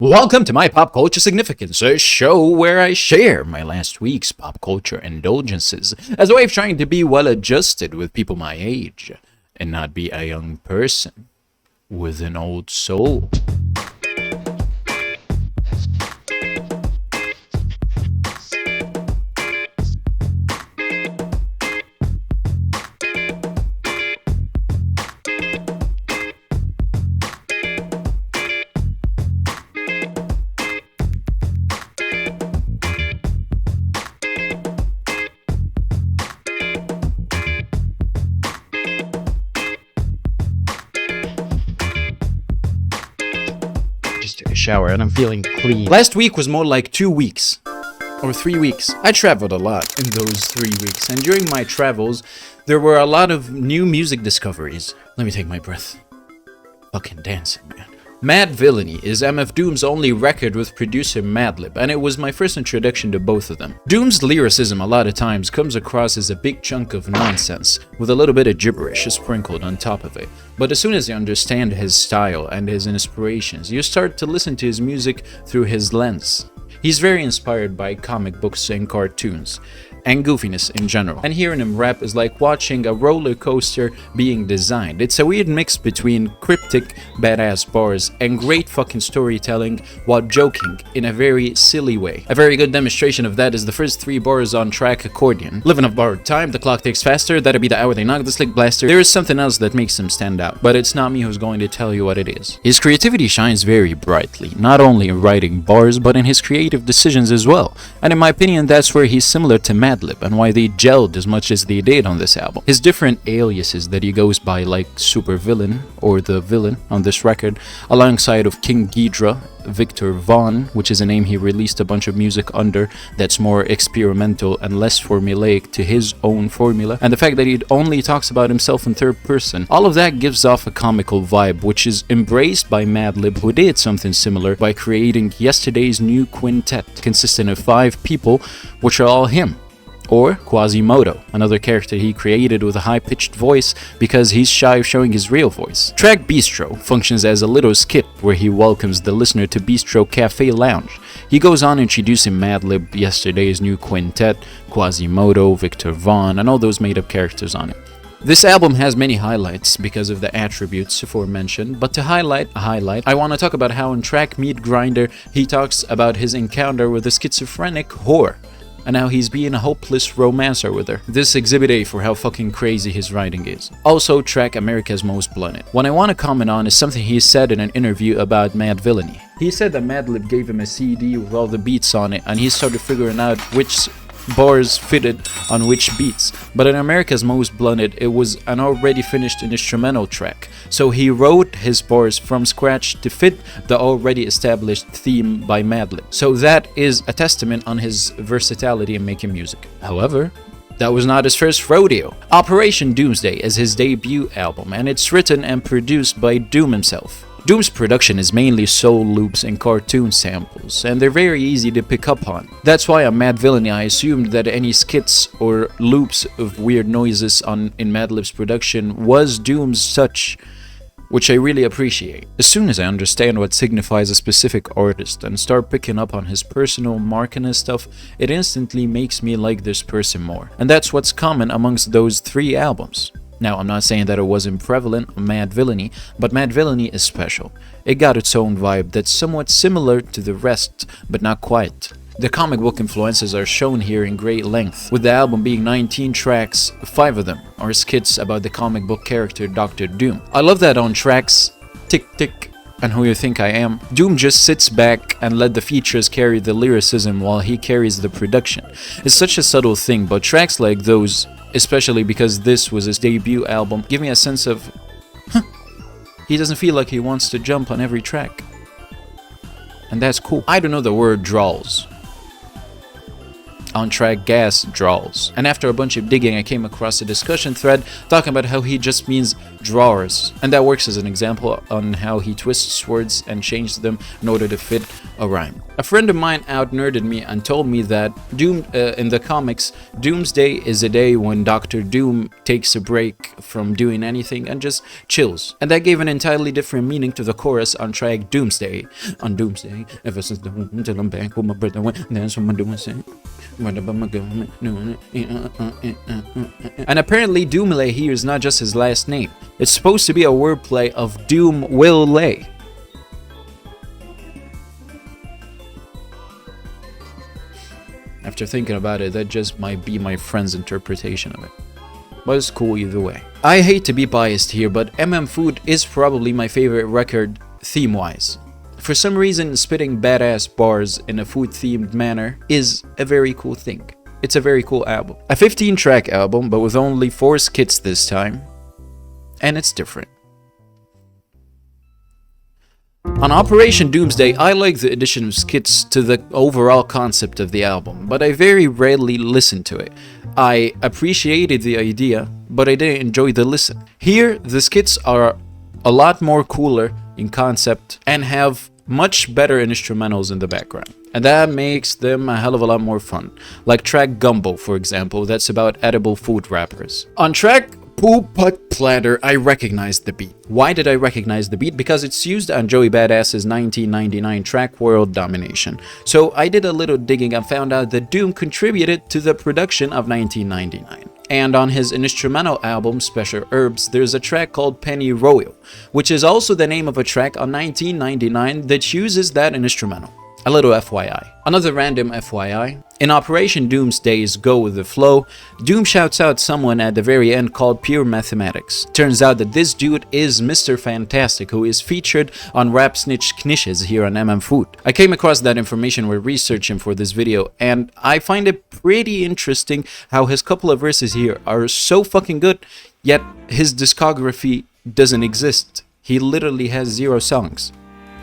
Welcome to my Pop Culture Significance, a show where I share my last week's pop culture indulgences as a way of trying to be well adjusted with people my age and not be a young person with an old soul. Took a shower and I'm feeling clean. Last week was more like 2 weeks. Or 3 weeks. I traveled a lot in those 3 weeks, and during my travels, there were a lot of new music discoveries. Let me take my breath. Fucking dancing, man. Madvillainy is MF Doom's only record with producer Madlib, and it was my first introduction to both of them. Doom's lyricism a lot of times comes across as a big chunk of nonsense, with a little bit of gibberish sprinkled on top of it. But as soon as you understand his style and his inspirations, you start to listen to his music through his lens. He's very inspired by comic books and cartoons, and goofiness in general. And hearing him rap is like watching a roller coaster being designed. It's a weird mix between cryptic, badass bars and great fucking storytelling while joking in a very silly way. A very good demonstration of that is the first 3 bars on track accordion. Living of borrowed time, the clock ticks faster, that'll be the hour they knock the slick blaster. There is something else that makes him stand out, but it's not me who's going to tell you what it is. His creativity shines very brightly, not only in writing bars, but in his creative decisions as well. And in my opinion, that's where he's similar to Madlib and why they gelled as much as they did on this album. His different aliases that he goes by, like Super Villain or the Villain on this record, alongside of King Ghidra, Victor Von, which is a name he released a bunch of music under that's more experimental and less formulaic to his own formula, and the fact that he only talks about himself in third person, all of that gives off a comical vibe, which is embraced by Madlib, who did something similar by creating Yesterday's New Quintet, consisting of 5 people, which are all him. Or Quasimodo, another character he created with a high-pitched voice because he's shy of showing his real voice. Track Bistro functions as a little skit where he welcomes the listener to Bistro Cafe Lounge. He goes on introducing Madlib, Yesterday's New Quintet, Quasimodo, Victor Von, and all those made-up characters on it. This album has many highlights because of the attributes aforementioned, but to highlight a highlight, I want to talk about how in track Meat Grinder he talks about his encounter with a schizophrenic whore, and how he's being a hopeless romancer with her. This exhibit A for how fucking crazy his writing is. Also, track America's Most Blunted. What I want to comment on is something he said in an interview about Madvillainy. He said that Madlib gave him a CD with all the beats on it, and he started figuring out which bars fitted on which beats. But in America's Most Blunted, it was an already finished instrumental track, so he wrote his bars from scratch to fit the already established theme by Madlib. So that is a testament on his versatility in making music. However, that was not his first rodeo. Operation Doomsday is his debut album, and it's written and produced by Doom himself. Doom's production is mainly soul loops and cartoon samples, and they're very easy to pick up on. That's why on Madvillainy I assumed that any skits or loops of weird noises in Madlib's production was Doom's touch, which I really appreciate. As soon as I understand what signifies a specific artist and start picking up on his personal marking and stuff, it instantly makes me like this person more. And that's what's common amongst those 3 albums. Now, I'm not saying that it wasn't prevalent on Madvillainy, but Madvillainy is special. It got its own vibe that's somewhat similar to the rest, but not quite. The comic book influences are shown here in great length, with the album being 19 tracks, 5 of them are skits about the comic book character Dr. Doom. I love that on tracks Tick Tick and Who You Think I Am, Doom just sits back and let the features carry the lyricism while he carries the production. It's such a subtle thing, but tracks like those, especially because this was his debut album, give me a sense of, he doesn't feel like he wants to jump on every track. And that's cool. I don't know the word draws. on-track gas drawls. And after a bunch of digging, I came across a discussion thread talking about how he just means drawers. And that works as an example on how he twists words and changes them in order to fit a rhyme. A friend of mine out-nerded me and told me that in the comics, Doomsday is a day when Dr. Doom takes a break from doing anything and just chills. And that gave an entirely different meaning to the chorus on track Doomsday. On Doomsday, ever since the moment till I'm back with my brother went, that's what I'm doing. And apparently Doomlay here is not just his last name. It's supposed to be a wordplay of Doom will lay. After thinking about it, that just might be my friend's interpretation of it. But it's cool either way. I hate to be biased here, but Food is probably my favorite record theme-wise. For some reason, spitting badass bars in a food-themed manner is a very cool thing. It's a very cool album. A 15-track album, but with only 4 skits this time. And it's different. On Operation Doomsday, I like the addition of skits to the overall concept of the album, but I very rarely listen to it. I appreciated the idea, but I didn't enjoy the listen. Here, the skits are a lot more cooler in concept and have much better instrumentals in the background. And that makes them a hell of a lot more fun. Like track Gumbo, for example, that's about edible food wrappers. On track Poo Putt Platter, I recognized the beat. Why did I recognize the beat? Because it's used on Joey Badass's 1999 track World Domination. So I did a little digging and found out that Doom contributed to the production of 1999. And on his instrumental album Special Herbs, there's a track called Penny Royal, which is also the name of a track on 1999 that uses that instrumental. A little FYI. Another random FYI. In Operation Doomsday's Go With The Flow, Doom shouts out someone at the very end called Pure Mathematics. Turns out that this dude is Mr. Fantastic, who is featured on Rap Snitch Knishes here on Food. I came across that information while researching for this video, and I find it pretty interesting how his couple of verses here are so fucking good, yet his discography doesn't exist. He literally has 0 songs.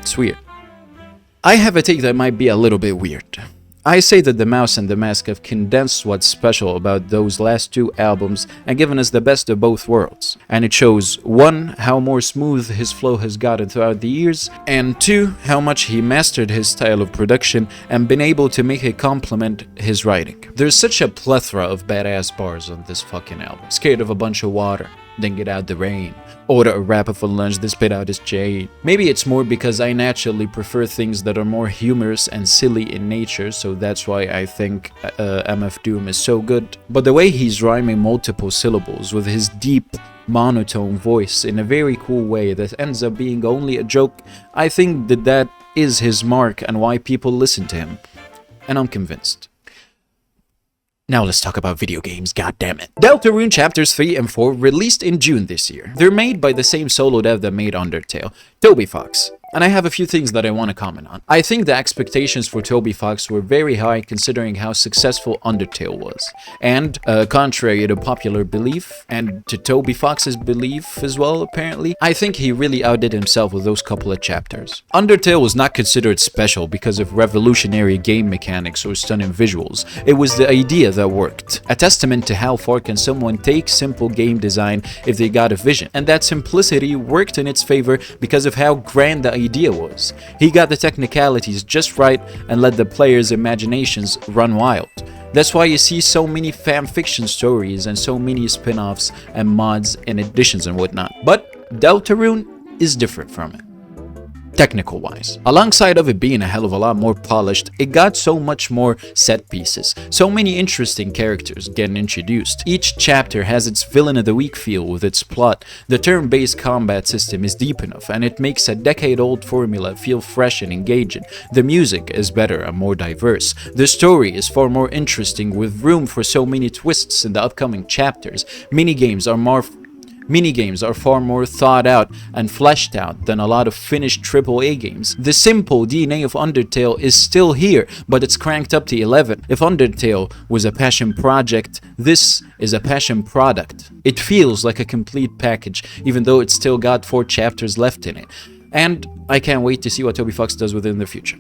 It's weird. I have a take that might be a little bit weird. I say that The Mouse and the Mask have condensed what's special about those last 2 albums and given us the best of both worlds. And it shows 1, how more smooth his flow has gotten throughout the years, and 2, how much he mastered his style of production and been able to make it complement his writing. There's such a plethora of badass bars on this fucking album. Scared of a bunch of water, then get out the rain. Order a rapper for lunch, then spit out his chain. Maybe it's more because I naturally prefer things that are more humorous and silly in nature, so that's why I think MF Doom is so good. But the way he's rhyming multiple syllables with his deep, monotone voice in a very cool way that ends up being only a joke, I think that is his mark and why people listen to him. And I'm convinced. Now let's talk about video games, goddammit. Deltarune Chapters 3 and 4 released in June this year. They're made by the same solo dev that made Undertale, Toby Fox. And I have a few things that I want to comment on. I think the expectations for Toby Fox were very high considering how successful Undertale was. And contrary to popular belief, and to Toby Fox's belief as well apparently, I think he really outdid himself with those couple of chapters. Undertale was not considered special because of revolutionary game mechanics or stunning visuals. It was the idea that worked. A testament to how far can someone take simple game design if they got a vision. And that simplicity worked in its favor because of how grand the idea was. He got the technicalities just right and let the players' imaginations run wild. That's why you see so many fanfiction stories and so many spin-offs and mods and additions and whatnot. But Deltarune is different from it. Technical wise. Alongside of it being a hell of a lot more polished, it got so much more set pieces. So many interesting characters getting introduced. Each chapter has its villain of the week feel with its plot. The turn-based combat system is deep enough and it makes a decade-old formula feel fresh and engaging. The music is better and more diverse. The story is far more interesting with room for so many twists in the upcoming chapters. Minigames are far more thought out and fleshed out than a lot of finished AAA games. The simple DNA of Undertale is still here, but it's cranked up to 11. If Undertale was a passion project, this is a passion product. It feels like a complete package, even though it's still got 4 chapters left in it. And I can't wait to see what Toby Fox does with it in the future.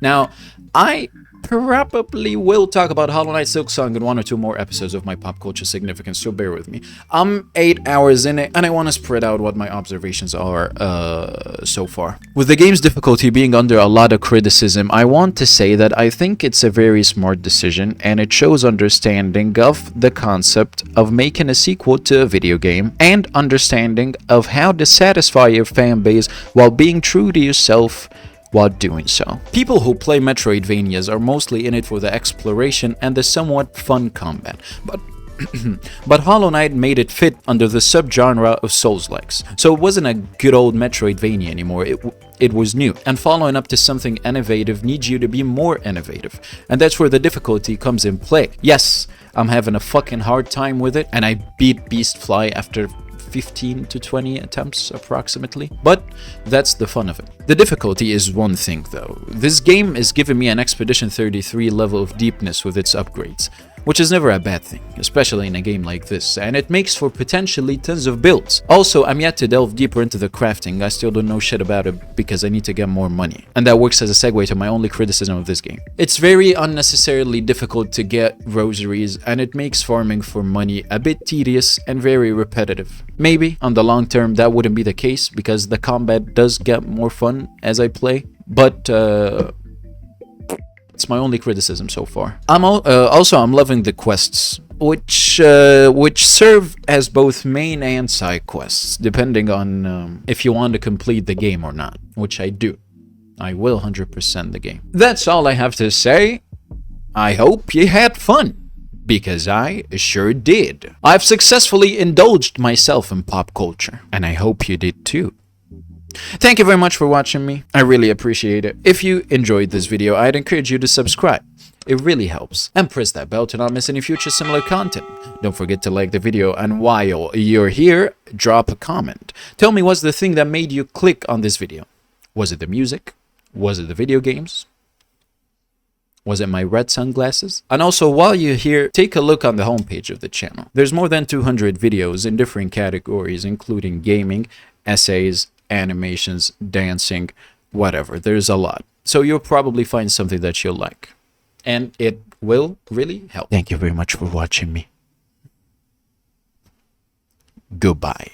Now, I probably will talk about Hollow Knight, Silksong, and 1 or 2 more episodes of my pop culture significance, so bear with me. I'm 8 hours in it, and I want to spread out what my observations are so far. With the game's difficulty being under a lot of criticism, I want to say that I think it's a very smart decision, and it shows understanding of the concept of making a sequel to a video game, and understanding of how to satisfy your fan base while being true to yourself while doing so. People who play Metroidvanias are mostly in it for the exploration and the somewhat fun combat, but Hollow Knight made it fit under the subgenre of Souls-likes. So it wasn't a good old Metroidvania anymore, it was new, and following up to something innovative needs you to be more innovative, and that's where the difficulty comes in play. Yes, I'm having a fucking hard time with it, and I beat Beastfly after 15 to 20 attempts approximately, but that's the fun of it. The difficulty is one thing though. This game is giving me an Expedition 33 level of deepness with its upgrades, which is never a bad thing, especially in a game like this, and it makes for potentially tons of builds. Also, I'm yet to delve deeper into the crafting. I still don't know shit about it because I need to get more money, and that works as a segue to my only criticism of this game. It's very unnecessarily difficult to get rosaries, and it makes farming for money a bit tedious and very repetitive. Maybe on the long term that wouldn't be the case because the combat does get more fun as I play, but it's my only criticism so far. I'm loving the quests, which serve as both main and side quests, depending on if you want to complete the game or not, which I do. I will 100% the game. That's all I have to say. I hope you had fun, because I sure did. I've successfully indulged myself in pop culture, and I hope you did too. Thank you very much for watching me. I really appreciate it. If you enjoyed this video, I'd encourage you to subscribe. It really helps. And press that bell to not miss any future similar content. Don't forget to like the video, and while you're here, drop a comment. Tell me what's the thing that made you click on this video. Was it the music? Was it the video games? Was it my red sunglasses? And also, while you're here, take a look on the homepage of the channel. There's more than 200 videos in different categories, including gaming, essays, animations, dancing, whatever. There's a lot. So you'll probably find something that you'll like. And it will really help. Thank you very much for watching me. Goodbye.